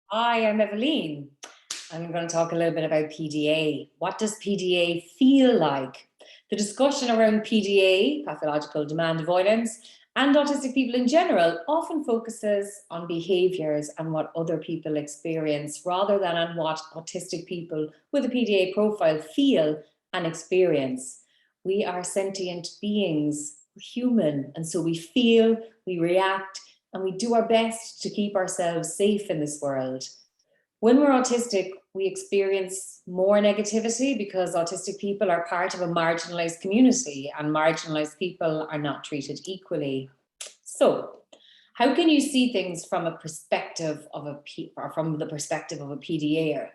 Hi, I'm Eveline. I'm going to talk a little bit about PDA. What does PDA feel like? The discussion around PDA, pathological demand avoidance, and autistic people in general often focuses on behaviours and what other people experience rather than on what autistic people with a PDA profile feel and experience. We are sentient beings, human, and so we feel, we react, and we do our best to keep ourselves safe in this world. When we're autistic, we experience more negativity because autistic people are part of a marginalised community and marginalised people are not treated equally. So, how can you see things from a perspective of from the perspective of a PDAer?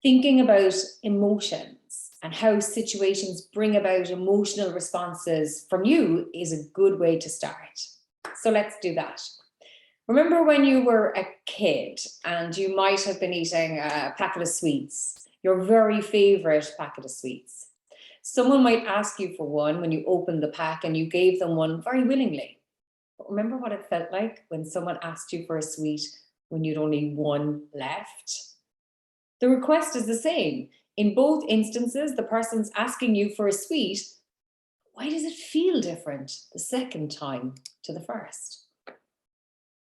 Thinking about emotions and how situations bring about emotional responses from you is a good way to start. So let's do that. Remember when you were a kid and you might have been eating a packet of sweets, your very favourite packet of sweets. Someone might ask you for one when you opened the pack and you gave them one very willingly. But remember what it felt like when someone asked you for a sweet when you'd only one left? The request is the same. In both instances, the person's asking you for a sweet. Why does it feel different the second time to the first?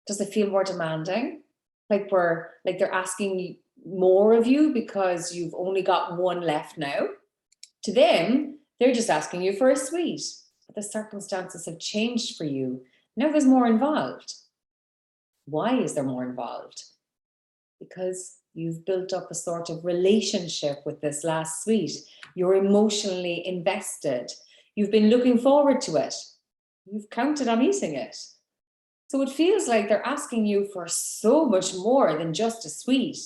Does it feel more demanding? Like they're asking more of you because you've only got one left now? To them, they're just asking you for a sweet, but the circumstances have changed for you. Now there's more involved. Why is there more involved? Because you've built up a sort of relationship with this last sweet. You're emotionally invested. You've been looking forward to it. You've counted on eating it. So it feels like they're asking you for so much more than just a sweet.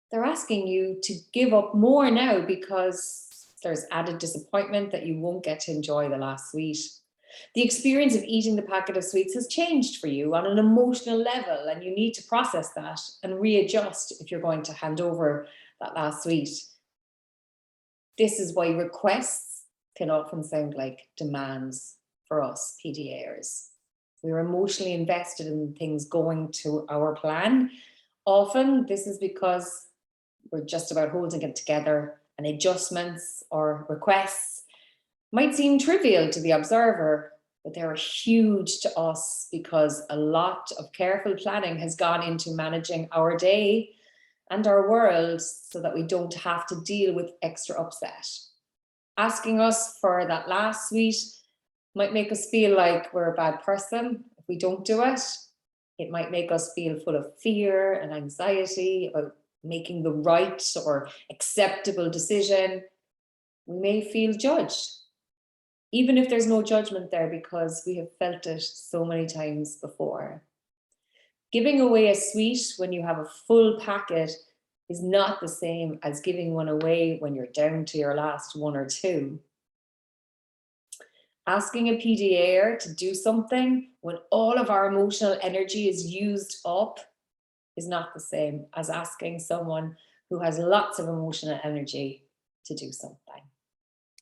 They're asking you to give up more now because there's added disappointment that you won't get to enjoy the last sweet. The experience of eating the packet of sweets has changed for you on an emotional level, and you need to process that and readjust if you're going to hand over that last sweet. This is why requests can often sound like demands for us PDAers. We're emotionally invested in things going to our plan. Often this is because we're just about holding it together, and adjustments or requests might seem trivial to the observer, but they're huge to us because a lot of careful planning has gone into managing our day and our world so that we don't have to deal with extra upset. Asking us for that last sweet might make us feel like we're a bad person if we don't do it. It might make us feel full of fear and anxiety about making the right or acceptable decision. We may feel judged, even if there's no judgment there because we have felt it so many times before. Giving away a sweet when you have a full packet is not the same as giving one away when you're down to your last one or two. Asking a PDAer to do something when all of our emotional energy is used up is not the same as asking someone who has lots of emotional energy to do something.